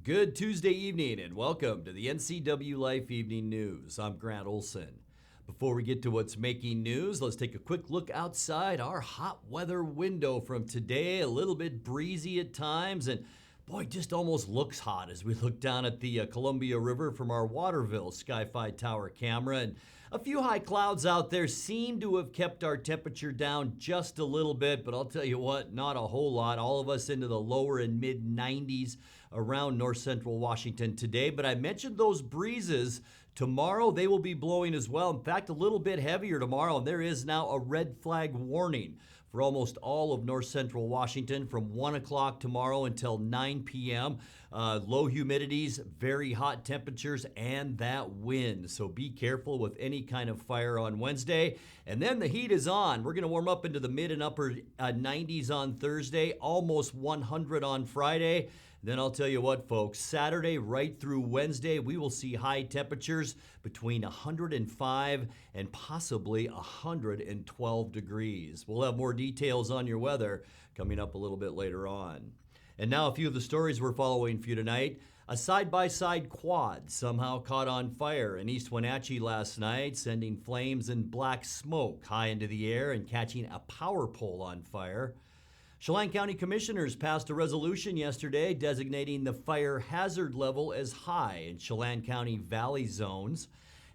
Good Tuesday evening and welcome to the NCWLIFE Evening News. I'm Grant Olson. Before we get to what's making news, let's take a quick look outside our hot weather window from today. A little bit breezy at times and boy, just almost looks hot as we look down at the Columbia River from our Waterville Sky-Fi Tower camera. And a few high clouds out there seem to have kept our temperature down just a little bit, but I'll tell you what, not a whole lot. All of us into the lower and mid 90s around north central Washington today. But I mentioned those breezes. Tomorrow they will be blowing as well. In fact, a little bit heavier tomorrow. And there is now a red flag warning for almost all of north central Washington from 1 o'clock tomorrow until 9 p.m. Low humidities, very hot temperatures, and that wind. So be careful with any kind of fire on Wednesday. And then the heat is on. We're going to warm up into the mid and upper 90s on Thursday, almost 100 on Friday. Then I'll tell you what, folks, Saturday right through Wednesday, we will see high temperatures between 105 and possibly 112 degrees. We'll have more details on your weather coming up a little bit later on. And now a few of the stories we're following for you tonight. A side-by-side quad somehow caught on fire in East Wenatchee last night, sending flames and black smoke high into the air and catching a power pole on fire. Chelan County Commissioners passed a resolution yesterday designating the fire hazard level as high in Chelan County Valley zones.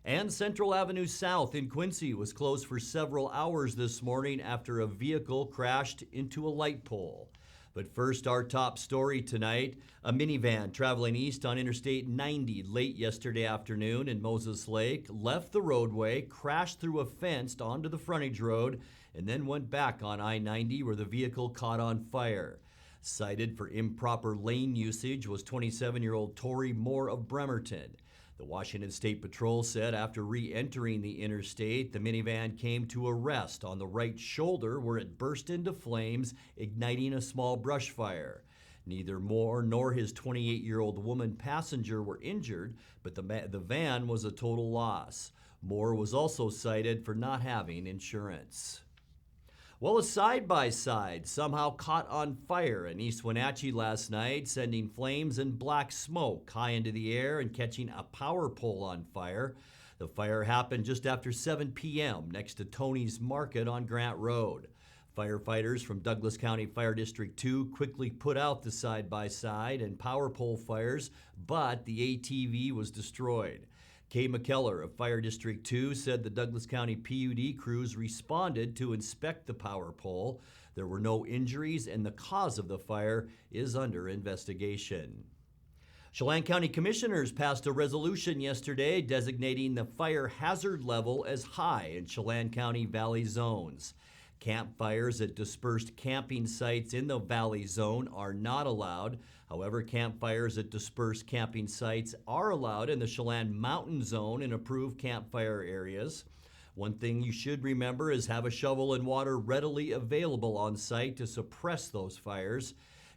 And Central Avenue South in Quincy was closed for several hours this morning after a vehicle crashed into a light pole. But first, our top story tonight, a minivan traveling east on Interstate 90 late yesterday afternoon in Moses Lake left the roadway, crashed through a fence onto the Frontage Road, and then went back on I-90 where the vehicle caught on fire. Cited for improper lane usage was 27-year-old Tori Moore of Bremerton. The Washington State Patrol said after re-entering the interstate, the minivan came to a rest on the right shoulder where it burst into flames, igniting a small brush fire. Neither Moore nor his 28-year-old woman passenger were injured, but the van was a total loss. Moore was also cited for not having insurance. Well, a side-by-side somehow caught on fire in East Wenatchee last night, sending flames and black smoke high into the air and catching a power pole on fire. The fire happened just after 7 p.m. next to Tony's Market on Grant Road. Firefighters from Douglas County Fire District 2 quickly put out the side-by-side and power pole fires, but the ATV was destroyed. Kay McKellar of Fire District 2 said the Douglas County PUD crews responded to inspect the power pole. There were no injuries and the cause of the fire is under investigation. Chelan County Commissioners passed a resolution yesterday designating the fire hazard level as high in Chelan County Valley zones. Campfires at dispersed camping sites in the Valley Zone are not allowed. However, campfires at dispersed camping sites are allowed in the Chelan Mountain Zone in approved campfire areas. One thing you should remember is have a shovel and water readily available on site to suppress those fires.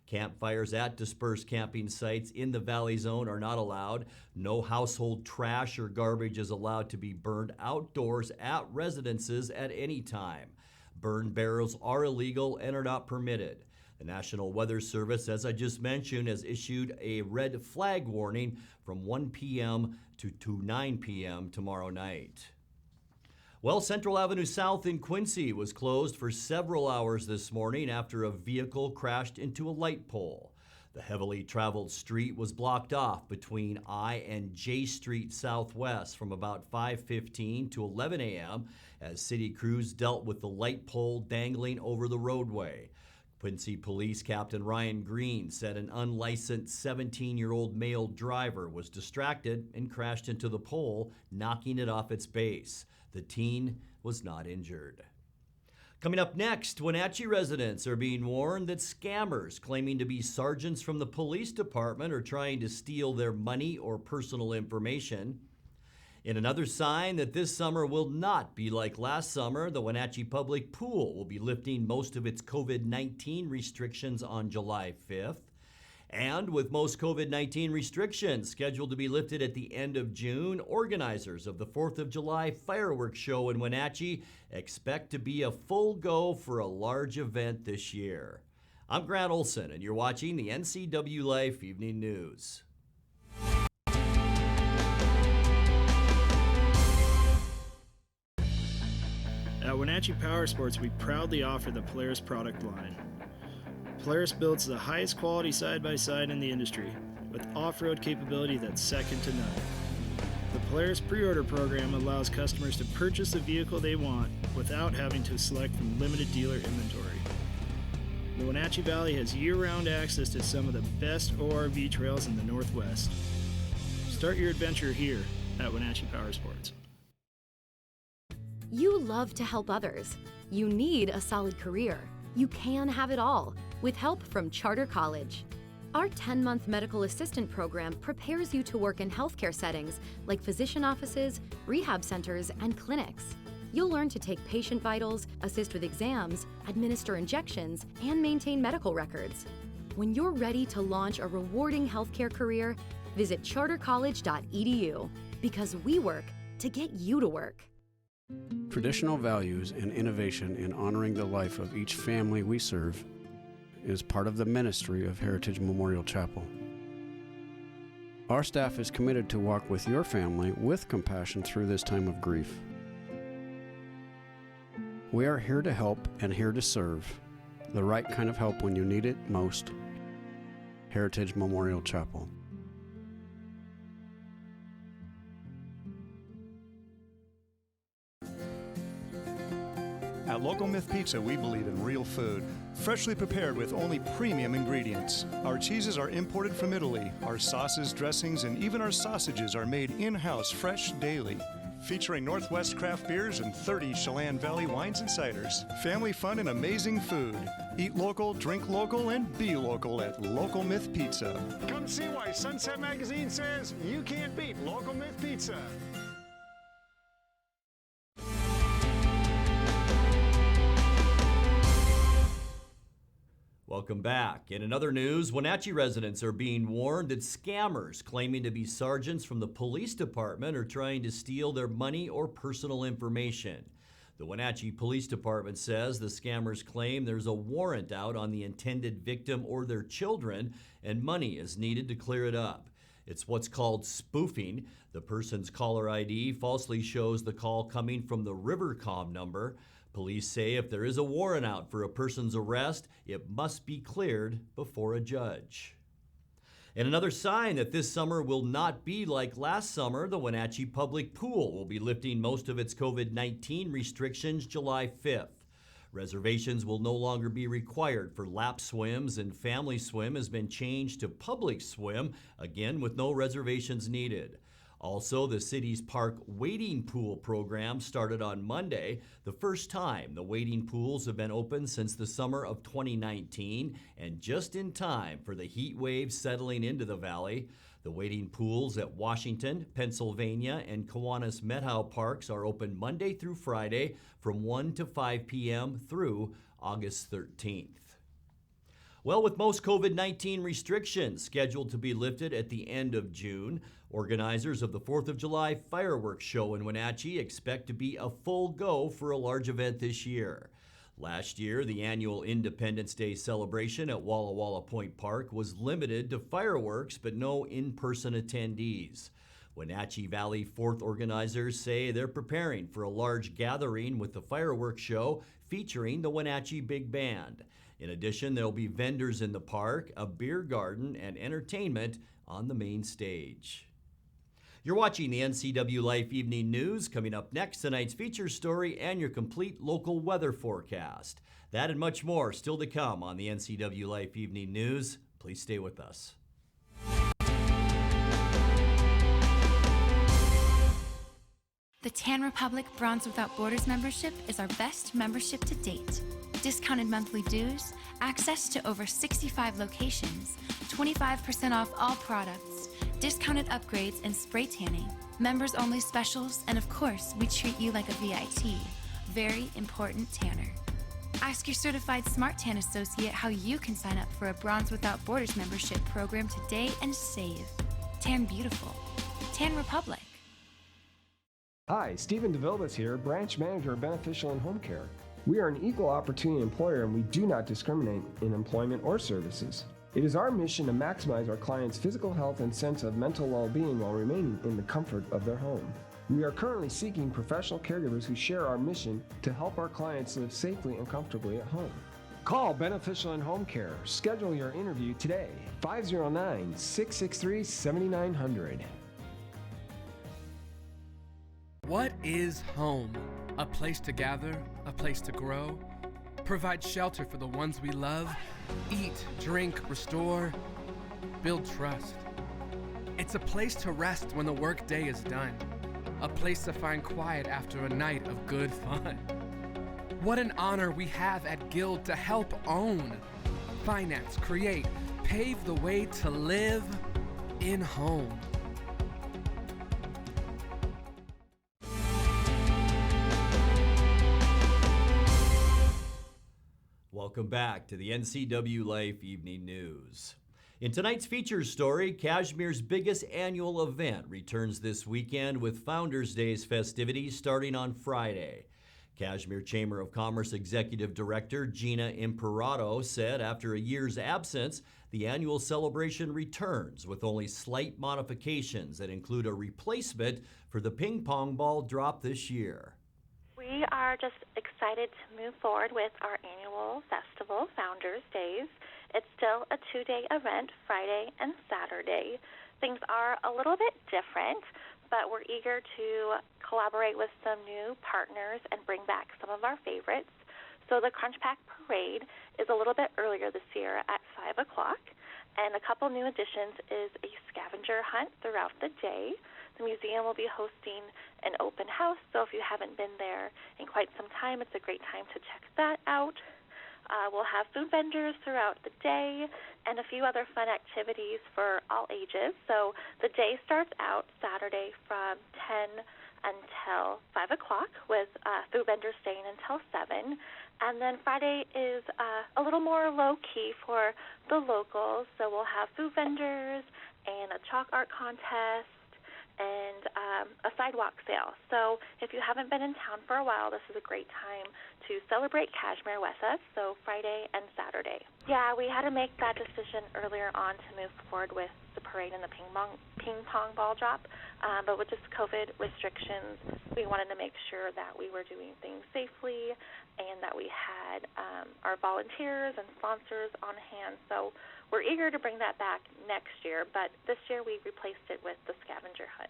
Campfires at dispersed camping sites in the Valley Zone are not allowed. No household trash or garbage is allowed to be burned outdoors at residences at any time. Burn barrels are illegal and are not permitted. The National Weather Service, as I just mentioned, has issued a red flag warning from 1 p.m. to 9 p.m. tomorrow night. Well, Central Avenue South in Quincy was closed for several hours this morning after a vehicle crashed into a light pole. The heavily traveled street was blocked off between I and J Street Southwest from about 5:15 to 11 a.m. as city crews dealt with the light pole dangling over the roadway. Quincy Police Captain Ryan Green said an unlicensed 17-year-old male driver was distracted and crashed into the pole, knocking it off its base. The teen was not injured. Coming up next, Wenatchee residents are being warned that scammers claiming to be sergeants from the police department are trying to steal their money or personal information. In another sign that this summer will not be like last summer, the Wenatchee Public Pool will be lifting most of its COVID-19 restrictions on July 5th. And with most COVID-19 restrictions scheduled to be lifted at the end of June, organizers of the 4th of July fireworks show in Wenatchee expect to be a full go for a large event this year. I'm Grant Olson, and you're watching the NCWLIFE Evening News. At Wenatchee Powersports, we proudly offer the Polaris product line. Polaris builds the highest quality side-by-side in the industry, with off-road capability that's second to none. The Polaris pre-order program allows customers to purchase the vehicle they want without having to select from limited dealer inventory. The Wenatchee Valley has year-round access to some of the best ORV trails in the Northwest. Start your adventure here at Wenatchee Powersports. You love to help others. You need a solid career. You can have it all with help from Charter College. Our 10-month medical assistant program prepares you to work in healthcare settings like physician offices, rehab centers, and clinics. You'll learn to take patient vitals, assist with exams, administer injections, and maintain medical records. When you're ready to launch a rewarding healthcare career, visit chartercollege.edu because we work to get you to work. Traditional values and innovation in honoring the life of each family we serve is part of the ministry of Heritage Memorial Chapel. Our staff is committed to walk with your family with compassion through this time of grief. We are here to help and here to serve, the right kind of help when you need it most. Heritage Memorial Chapel. At Local Myth Pizza, we believe in real food, freshly prepared with only premium ingredients. Our cheeses are imported from Italy. Our sauces, dressings, and even our sausages are made in-house fresh daily. Featuring Northwest craft beers and 30 Chelan Valley wines and ciders. Family fun and amazing food. Eat local, drink local, and be local at Local Myth Pizza. Come see why Sunset Magazine says you can't beat Local Myth Pizza. Welcome back. In another news, Wenatchee residents are being warned that scammers claiming to be sergeants from the police department are trying to steal their money or personal information. The Wenatchee Police Department says the scammers claim there's a warrant out on the intended victim or their children, and money is needed to clear it up. It's what's called spoofing. The person's caller ID falsely shows the call coming from the Rivercom number. Police say if there is a warrant out for a person's arrest, it must be cleared before a judge. And another sign that this summer will not be like last summer, the Wenatchee Public Pool will be lifting most of its COVID-19 restrictions July 5th. Reservations will no longer be required for lap swims, and family swim has been changed to public swim, again with no reservations needed. Also, the city's park wading pool program started on Monday, the first time the wading pools have been open since the summer of 2019, and just in time for the heat wave settling into the valley. The wading pools at Washington, Pennsylvania, and Kiwanis Methow parks are open Monday through Friday from 1 to 5 p.m. through August 13th. Well, with most COVID-19 restrictions scheduled to be lifted at the end of June, organizers of the 4th of July fireworks show in Wenatchee expect to be a full go for a large event this year. Last year, the annual Independence Day celebration at Walla Walla Point Park was limited to fireworks but no in-person attendees. Wenatchee Valley 4th organizers say they're preparing for a large gathering with the fireworks show featuring the Wenatchee Big Band. In addition, there'll be vendors in the park, a beer garden, and entertainment on the main stage. You're watching the NCWLIFE Evening News. Coming up next, tonight's feature story and your complete local weather forecast. That and much more still to come on the NCWLIFE Evening News. Please stay with us. The Tan Republic Bronze Without Borders membership is our best membership to date. Discounted monthly dues, access to over 65 locations, 25% off all products, discounted upgrades and spray tanning, members only specials, and of course, we treat you like a VIT. Very important tanner. Ask your certified Smart Tan associate how you can sign up for a Bronze Without Borders membership program today and save. Tan Beautiful. Tan Republic. Hi, Stephen DeVilbus here, Branch Manager of Beneficial and Home Care. We are an equal opportunity employer and we do not discriminate in employment or services. It is our mission to maximize our clients' physical health and sense of mental well-being while remaining in the comfort of their home. We are currently seeking professional caregivers who share our mission to help our clients live safely and comfortably at home. Call Beneficial in Home Care. Schedule your interview today. 509-663-7900. What is home? A place to gather, a place to grow, provide shelter for the ones we love, eat, drink, restore, build trust. It's a place to rest when the workday is done, a place to find quiet after a night of good fun. What an honor we have at Guild to help own, finance, create, pave the way to live in home. Welcome back to the NCWLIFE Evening News. In tonight's feature story, Kashmir's biggest annual event returns this weekend with Founders Day's festivities starting on Friday. Kashmir Chamber of Commerce Executive Director Gina Imperato said after a year's absence, the annual celebration returns with only slight modifications that include a replacement for the ping pong ball drop this year. We are just excited to move forward with our annual festival, Founders Days. It's still a 2-day event, Friday and Saturday. Things are a little bit different, but we're eager to collaborate with some new partners and bring back some of our favorites. So the Crunch Pack Parade is a little bit earlier this year at 5 o'clock, and a couple new additions is a scavenger hunt throughout the day. The museum will be hosting an open house, so if you haven't been there in quite some time, it's a great time to check that out. We'll have food vendors throughout the day and a few other fun activities for all ages. So the day starts out Saturday from 10 until 5 o'clock with food vendors staying until 7. And then Friday is a little more low-key for the locals. So we'll have food vendors and a chalk art contest and a sidewalk sale. So if you haven't been in town for a while, this is a great time to celebrate Kashmir with us, so Friday and Saturday. Yeah, we had to make that decision earlier on to move forward with the parade and the ping pong ball drop, but with just COVID restrictions, we wanted to make sure that we were doing things safely and that we had our volunteers and sponsors on hand. So we're eager to bring that back next year, but this year we replaced it with the scavenger hunt.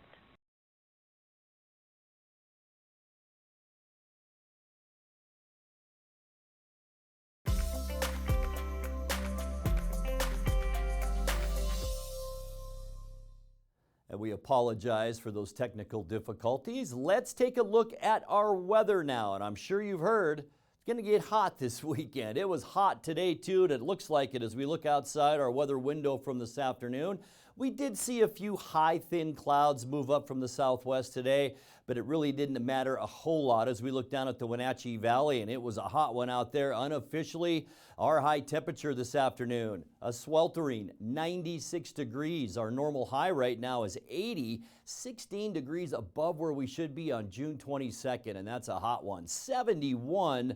And we apologize for those technical difficulties. Let's take a look at our weather now. And I'm sure you've heard it's going to get hot this weekend. It was hot today too, and it looks like it as we look outside our weather window from this afternoon. We did see a few high, thin clouds move up from the southwest today, but it really didn't matter a whole lot as we look down at the Wenatchee Valley, and it was a hot one out there. Unofficially, our high temperature this afternoon, a sweltering 96 degrees. Our normal high right now is 80, 16 degrees above where we should be on June 22nd, and that's a hot one. 71.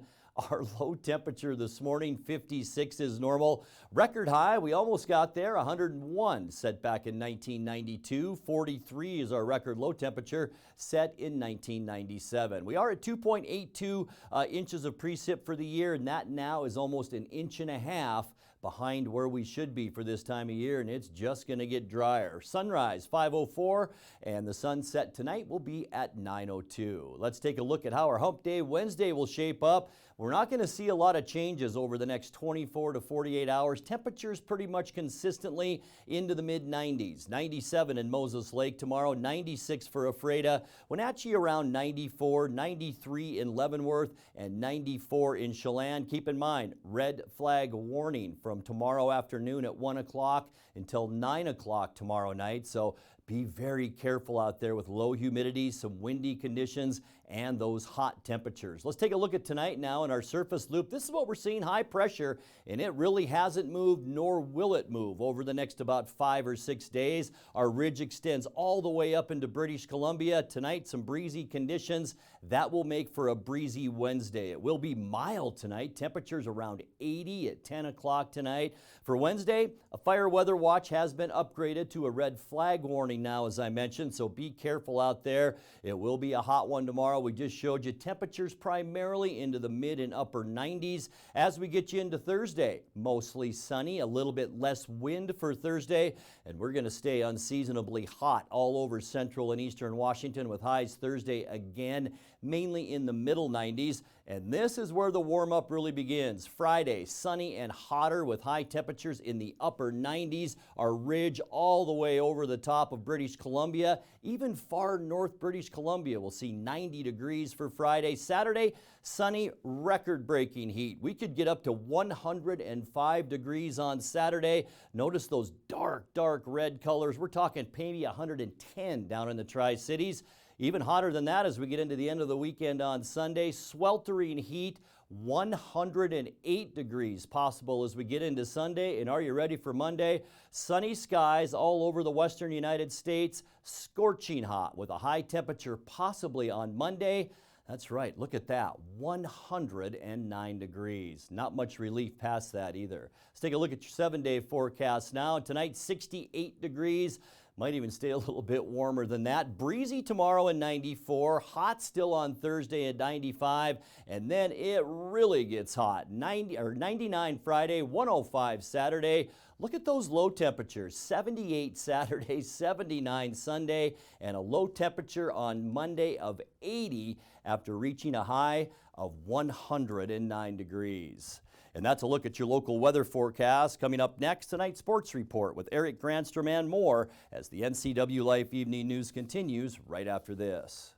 Our low temperature this morning, 56 is normal. Record high, we almost got there, 101 set back in 1992. 43 is our record low temperature set in 1997. We are at 2.82 inches of precip for the year, and that now is almost an inch and a half behind where we should be for this time of year, and it's just going to get drier. Sunrise 5:04, and the sunset tonight will be at 9:02. Let's take a look at how our hump day Wednesday will shape up. We're not going to see a lot of changes over the next 24 to 48 hours. Temperatures pretty much consistently into the mid-90s. 97 in Moses Lake tomorrow, 96 for Ephrata, Wenatchee around 94, 93 in Leavenworth, and 94 in Chelan. Keep in mind, red flag warning from tomorrow afternoon at 1 o'clock until 9 o'clock tomorrow night. So be very careful out there with low humidity, some windy conditions, and those hot temperatures. Let's take a look at tonight now in our surface loop. This is what we're seeing, high pressure, and it really hasn't moved, nor will it move over the next about 5 or 6 days. Our ridge extends all the way up into British Columbia. Tonight, some breezy conditions. That will make for a breezy Wednesday. It will be mild tonight. Temperatures around 80 at 10 o'clock tonight. For Wednesday, a fire weather watch has been upgraded to a red flag warning morning now, as I mentioned, so be careful out there. It will be a hot one tomorrow. We just showed you temperatures primarily into the mid and upper 90s. As we get you into Thursday, mostly sunny, a little bit less wind for Thursday, and we're going to stay unseasonably hot all over central and eastern Washington with highs Thursday again, mainly in the middle 90s. And this is where the warm-up really begins. Friday, sunny and hotter with high temperatures in the upper 90s. Our ridge all the way over the top of British Columbia. Even far north British Columbia will see 90 degrees for Friday. Saturday, sunny, record-breaking heat. We could get up to 105 degrees on Saturday. Notice those dark red colors. We're talking maybe 110 down in the Tri-Cities. Even hotter than that as we get into the end of the weekend on Sunday. Sweltering heat, 108 degrees possible as we get into Sunday. And are you ready for Monday? Sunny skies all over the western United States. Scorching hot with a high temperature possibly on Monday. That's right, look at that, 109 degrees. Not much relief past that either. Let's take a look at your 7-day forecast now. Tonight, 68 degrees. Might even stay a little bit warmer than that. Breezy tomorrow at 94, hot still on Thursday at 95, and then it really gets hot. 99 Friday, 105 Saturday. Look at those low temperatures, 78 Saturday, 79 Sunday, and a low temperature on Monday of 80 after reaching a high of 109 degrees. And that's a look at your local weather forecast. Coming up next, tonight's sports report with Eric Granstrom and more as the NCWLIFE Evening News continues right after this.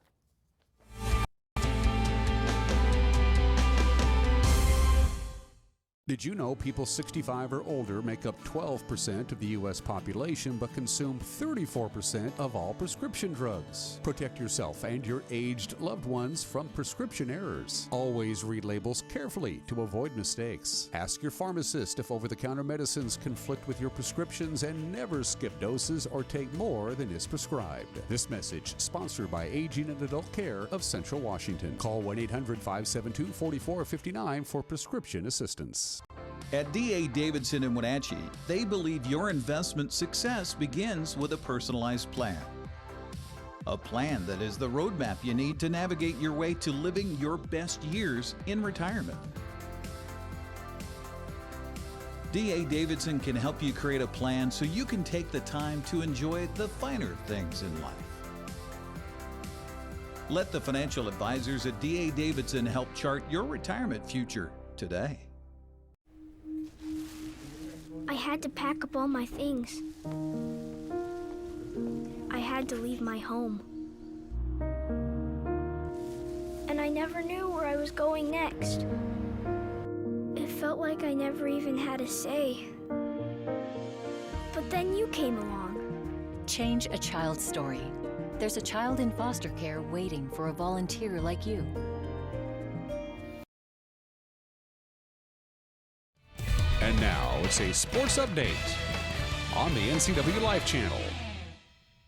Did you know people 65 or older make up 12% of the U.S. population but consume 34% of all prescription drugs? Protect yourself and your aged loved ones from prescription errors. Always read labels carefully to avoid mistakes. Ask your pharmacist if over-the-counter medicines conflict with your prescriptions, and never skip doses or take more than is prescribed. This message sponsored by Aging and Adult Care of Central Washington. Call 1-800-572-4459 for prescription assistance. At D.A. Davidson in Wenatchee, they believe your investment success begins with a personalized plan. A plan that is the roadmap you need to navigate your way to living your best years in retirement. D.A. Davidson can help you create a plan so you can take the time to enjoy the finer things in life. Let the financial advisors at D.A. Davidson help chart your retirement future today. I had to pack up all my things. I had to leave my home. And I never knew where I was going next. It felt like I never even had a say. But then you came along. Change a child's story. There's a child in foster care waiting for a volunteer like you. And now it's a sports update on the NCWLIFE channel.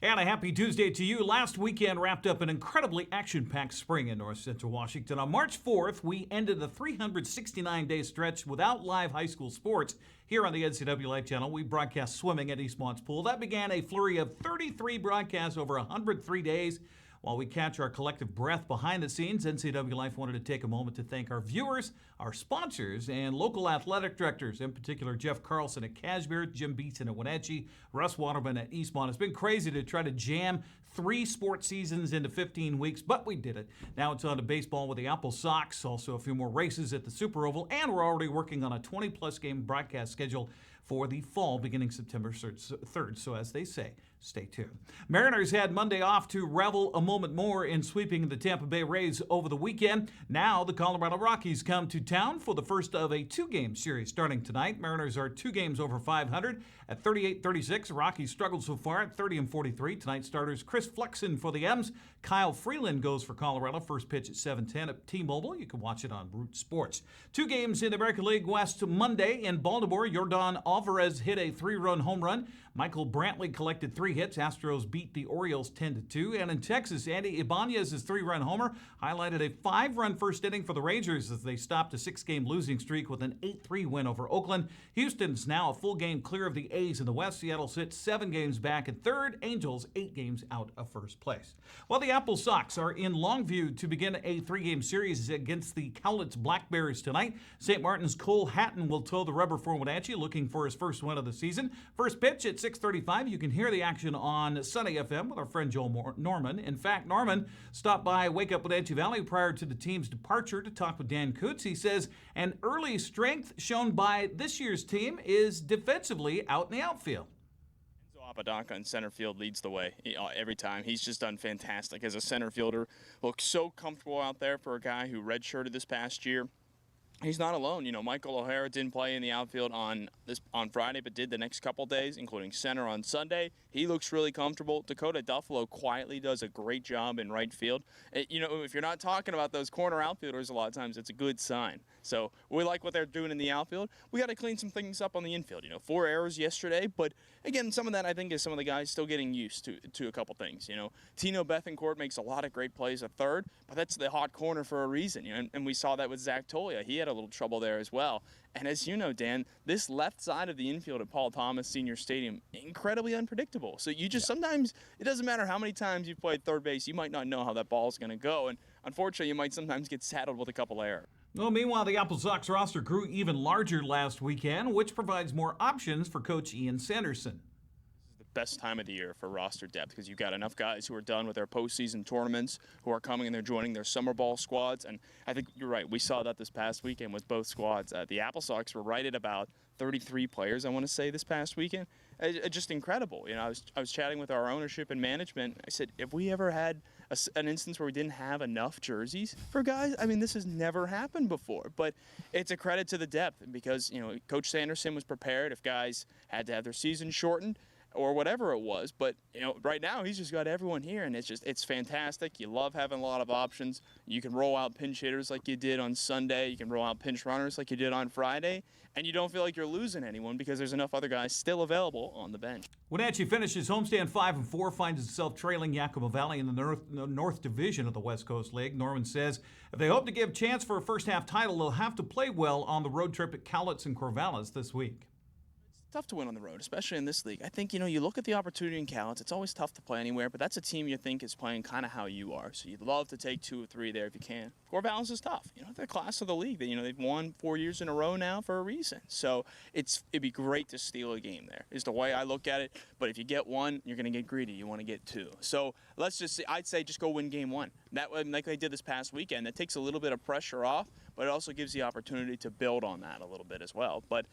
And a happy Tuesday to you. Last weekend wrapped up an incredibly action-packed spring in North Central Washington. On March 4th, we ended a 369-day stretch without live high school sports. Here on the NCWLIFE channel, we broadcast swimming at Eastmont's Pool. That began a flurry of 33 broadcasts over 103 days. While we catch our collective breath behind the scenes, NCWLIFE wanted to take a moment to thank our viewers, our sponsors, and local athletic directors, in particular Jeff Carlson at Cashmere, Jim Beatson at Wenatchee, Russ Waterman at Eastmont. It's been crazy to try to jam 3 sports seasons into 15 weeks, but we did it. Now it's on to baseball with the Apple Sox, also a few more races at the Super Oval, and we're already working on a 20-plus game broadcast schedule for the fall beginning September 3rd. So as they say, stay tuned. Mariners had Monday off to revel a moment more in sweeping the Tampa Bay Rays over the weekend. Now the Colorado Rockies come to town for the first of a 2-game series starting tonight. Mariners are 2 games over 500 at 38-36. Rockies struggled so far at 30-43. Tonight's starters Chris Flexen for the M's. Kyle Freeland goes for Colorado. First pitch at 7:10 at T-Mobile. You can watch it on Root Sports. 2 games in the American League West Monday in Baltimore. Yordan Alvarez hit a 3-run home run Michael Brantley collected 3 hits. Astros beat the Orioles 10-2. And in Texas, Andy Ibanez's 3-run homer highlighted a 5-run first inning for the Rangers as they stopped a 6-game losing streak with an 8-3 win over Oakland. Houston's now a full game clear of the A's in the West. Seattle sits 7 games back in third. Angels 8 games out of first place. Well, the Apple Sox are in Longview to begin a 3-game series against the Cowlitz Blackberries tonight. St. Martin's Cole Hatton will toe the rubber for Wenatchee, looking for his first win of the season. First pitch at 6:35. You can hear the action on Sunny FM with our friend Joel Norman. In fact, Norman stopped by Wake Up Wenatchee Valley prior to the team's departure to talk with Dan Coots. He says an early strength shown by this year's team is defensively out in the outfield. Apodaca in center field leads the way every time. He's just done fantastic as a center fielder. Looks so comfortable out there for a guy who redshirted this past year. He's not alone. You know, Michael O'Hara didn't play in the outfield on Friday, but did the next couple days, including center on Sunday. He looks really comfortable. Dakota Duffalo quietly does a great job in right field. You know, if you're not talking about those corner outfielders a lot of times, it's a good sign. So we like what they're doing in the outfield. We got to clean some things up on the infield. You know, 4 errors yesterday, but again, some of that I think is some of the guys still getting used to a couple things. You know, Tino Bethencourt makes a lot of great plays at third, but that's the hot corner for a reason. You know, and we saw that with Zach Tolia. He had a little trouble there as well. And as you know, Dan, this left side of the infield at Paul Thomas Senior Stadium, incredibly unpredictable. So you just sometimes, it doesn't matter how many times you've played third base, you might not know how that ball is going to go. And unfortunately, you might sometimes get saddled with a couple errors. Well, meanwhile, the Apple Sox roster grew even larger last weekend, which provides more options for Coach Ian Sanderson. Best time of the year for roster depth because you've got enough guys who are done with their postseason tournaments who are coming and they're joining their summer ball squads. And I think you're right. We saw that this past weekend with both squads. The Apple Sox were right at about 33 players, I want to say, this past weekend. Just incredible. You know, I was chatting with our ownership and management. I said, if we ever had an instance where we didn't have enough jerseys for guys, I mean, this has never happened before. But it's a credit to the depth because, you know, Coach Sanderson was prepared if guys had to have their season shortened or whatever it was. But, you know, right now he's just got everyone here, and it's fantastic. You love having a lot of options. You can roll out pinch hitters like you did on Sunday. You can roll out pinch runners like you did on Friday, and you don't feel like you're losing anyone because there's enough other guys still available on the bench. Wenatchee finishes homestand 5-4, finds itself trailing Yakima Valley in the North Division of the West Coast League. Norman says if they hope to give a chance for a first-half title, they'll have to play well on the road trip at Cowlitz and Corvallis this week. Tough to win on the road, especially in this league. I think, you know, you look at the opportunity in Cowlitz, it's always tough to play anywhere, but that's a team you think is playing kind of how you are. So you'd love to take 2 or 3 there if you can. Corvallis is tough. You know, they're class of the league. They've won 4 years in a row now for a reason. So it'd be great to steal a game there, is the way I look at it. But if you get 1, you're going to get greedy. You want to get 2. So let's just say, I'd say just go win game 1. That way, like they did this past weekend, that takes a little bit of pressure off, but it also gives the opportunity to build on that a little bit as well. But,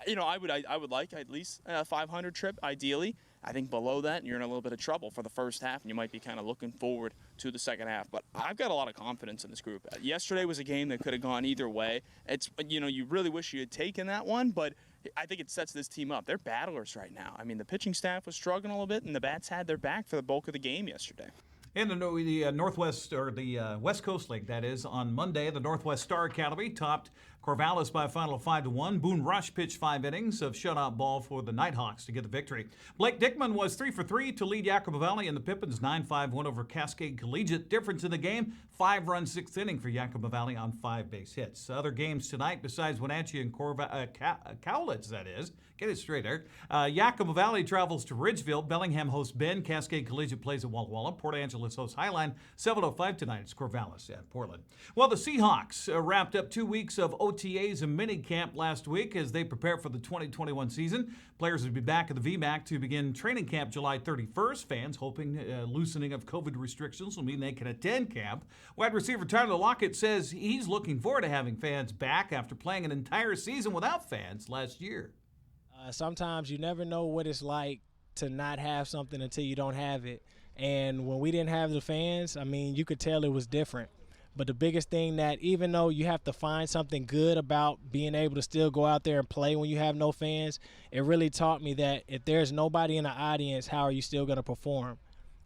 you know, I would like at least a 500 trip, ideally. I think below that, you're in a little bit of trouble for the first half, and you might be kind of looking forward to the second half. But I've got a lot of confidence in this group. Yesterday was a game that could have gone either way. It's, you know, you really wish you had taken that one, but I think it sets this team up. They're battlers right now. I mean, the pitching staff was struggling a little bit, and the bats had their back for the bulk of the game yesterday. In the Northwest, or the West Coast League, that is, on Monday, the Northwest Star Academy topped Corvallis by a final of 5-1. Boone Rush pitched 5 innings of shutout ball for the Nighthawks to get the victory. Blake Dickman was 3 for 3 to lead Yakima Valley in the Pippins 9-5 win over Cascade Collegiate. Difference in the game, 5-run 6th inning for Yakima Valley on 5 base hits. Other games tonight besides Wenatchee and Cowlitz, that is. Get it straight, Eric. Yakima Valley travels to Ridgeville. Bellingham hosts Bend. Cascade Collegiate plays at Walla Walla. Port Angeles hosts Highline. 7:05 tonight. It's Corvallis at Portland. Well, the Seahawks wrapped up 2 weeks of OTAs and minicamp last week as they prepare for the 2021 season. Players will be back at the VMAC to begin training camp July 31st. Fans hoping loosening of COVID restrictions will mean they can attend camp. Wide receiver Tyler Lockett says he's looking forward to having fans back after playing an entire season without fans last year. Sometimes you never know what it's like to not have something until you don't have it. And when we didn't have the fans, I mean, you could tell it was different. But the biggest thing that even though you have to find something good about being able to still go out there and play when you have no fans, it really taught me that if there's nobody in the audience, how are you still going to perform?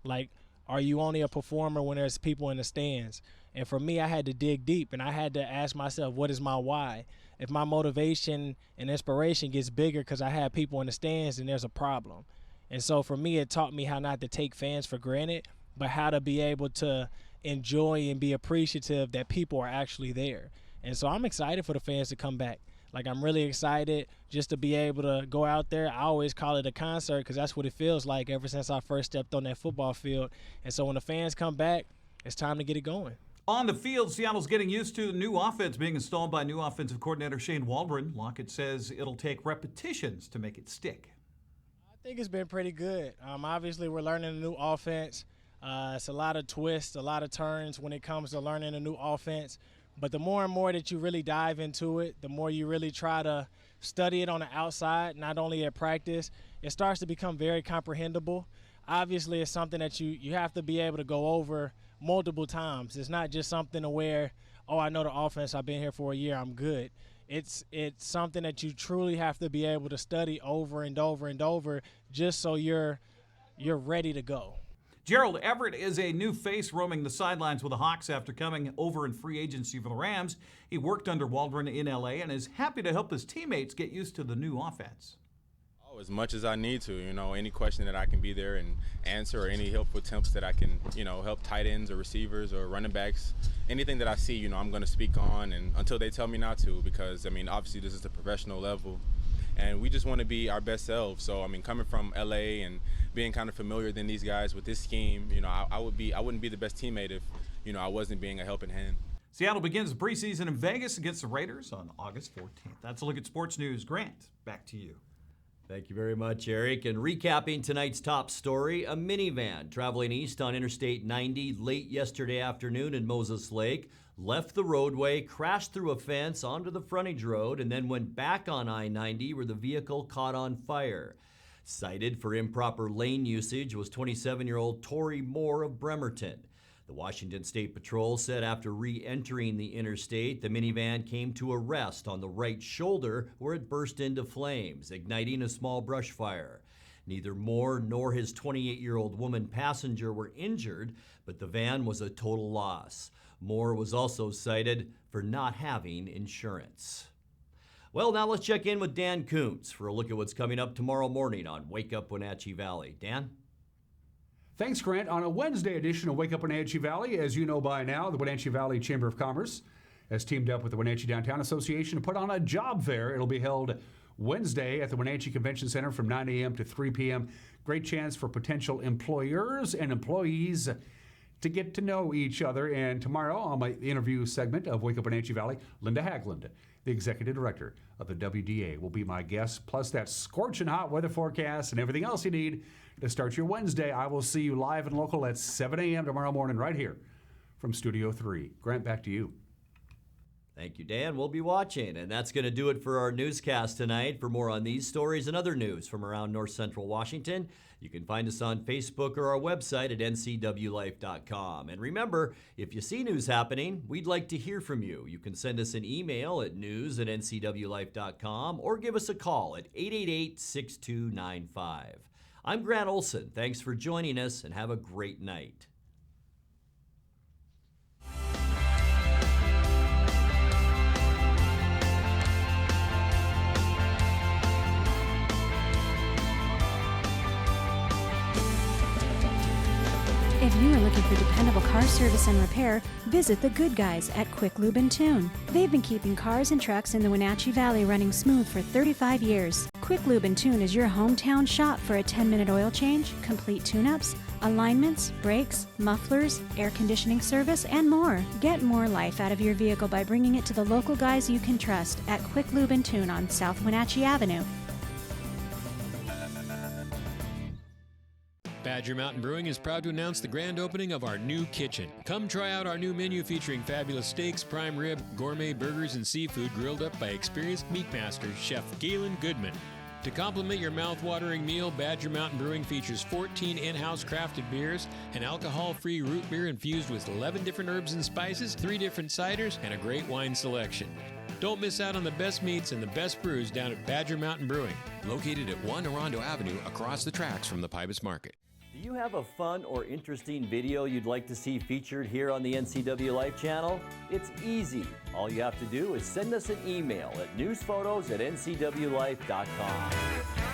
Like, are you only a performer when there's people in the stands? And for me, I had to dig deep, and I had to ask myself, what is my why? if my motivation and inspiration gets bigger because I have people in the stands, then there's a problem. And so for me, it taught me how not to take fans for granted, but how to be able to enjoy and be appreciative that people are actually there. And so I'm excited for the fans to come back. Like, I'm really excited just to be able to go out there. I always call it a concert because that's what it feels like ever since I first stepped on that football field. And so when the fans come back, it's time to get it going. On the field, Seattle's getting used to the new offense being installed by new offensive coordinator Shane Waldron. Lockett says it'll take repetitions to make it stick. I think it's been pretty good. Obviously, we're learning a new offense. It's a lot of twists, a lot of turns when it comes to learning a new offense. But the more and more that you really dive into it, the more you really try to study it on the outside, not only at practice, it starts to become very comprehensible. Obviously, it's something that you have to be able to go over multiple times. It's not just something to where, oh, I know the offense, I've been here for a year, I'm good. It's something that you truly have to be able to study over and over and over just so you're ready to go. Gerald Everett is a new face roaming the sidelines with the Hawks after coming over in free agency for the Rams. He worked under Waldron in L.A. and is happy to help his teammates get used to the new offense. Oh, as much as I need to, any question that I can be there and answer, or any helpful tips that I can, help tight ends or receivers or running backs. Anything that I see, I'm going to speak on, and until they tell me not to, because, obviously this is the professional level. And we just want to be our best selves. So, coming from L.A. and being kind of familiar than these guys with this scheme, I wouldn't be the best teammate if, I wasn't being a helping hand. Seattle begins the preseason in Vegas against the Raiders on August 14th. That's a look at sports news. Grant, back to you. Thank you very much, Eric. And recapping tonight's top story, a minivan traveling east on Interstate 90 late yesterday afternoon in Moses Lake left the roadway, crashed through a fence onto the Frontage Road, and then went back on I-90 where the vehicle caught on fire. Cited for improper lane usage was 27-year-old Tori Moore of Bremerton. The Washington State Patrol said after re-entering the interstate, the minivan came to a rest on the right shoulder where it burst into flames, igniting a small brush fire. Neither Moore nor his 28-year-old woman passenger were injured, but the van was a total loss. Moore was also cited for not having insurance. Well, now let's check in with Dan Kuntz for a look at what's coming up tomorrow morning on Wake Up Wenatchee Valley. Dan? Thanks, Grant. On a Wednesday edition of Wake Up Wenatchee Valley, as you know by now, the Wenatchee Valley Chamber of Commerce has teamed up with the Wenatchee Downtown Association to put on a job fair. It'll be held Wednesday at the Wenatchee Convention Center from 9 a.m. to 3 p.m. Great chance for potential employers and employees to get to know each other. And tomorrow on my interview segment of Wake Up Wenatchee Valley, Linda Hagland, the executive director of the WDA, will be my guest, plus that scorching hot weather forecast and everything else you need to start your Wednesday. I will see you live and local at 7 a.m. tomorrow morning right here from Studio 3. Grant, back to you. Thank you, Dan. We'll be watching. And that's going to do it for our newscast tonight. For more on these stories and other news from around North Central Washington, you can find us on Facebook or our website at ncwlife.com. And remember, if you see news happening, we'd like to hear from you. You can send us an email at news@ncwlife.com or give us a call at 888-6295. I'm Grant Olson. Thanks for joining us and have a great night. If you are looking for dependable car service and repair, visit the good guys at Quick Lube and Tune. They've been keeping cars and trucks in the Wenatchee Valley running smooth for 35 years. Quick Lube and Tune is your hometown shop for a 10-minute oil change, complete tune-ups, alignments, brakes, mufflers, air conditioning service, and more. Get more life out of your vehicle by bringing it to the local guys you can trust at Quick Lube and Tune on South Wenatchee Avenue. Badger Mountain Brewing is proud to announce the grand opening of our new kitchen. Come try out our new menu featuring fabulous steaks, prime rib, gourmet burgers, and seafood grilled up by experienced meat master Chef Galen Goodman. To complement your mouth-watering meal, Badger Mountain Brewing features 14 in-house crafted beers, an alcohol-free root beer infused with 11 different herbs and spices, 3 different ciders, and a great wine selection. Don't miss out on the best meats and the best brews down at Badger Mountain Brewing, located at 1 Orondo Avenue across the tracks from the Pybus Market. Do you have a fun or interesting video you'd like to see featured here on the NCW Life channel? It's easy. All you have to do is send us an email at newsphotos@ncwlife.com.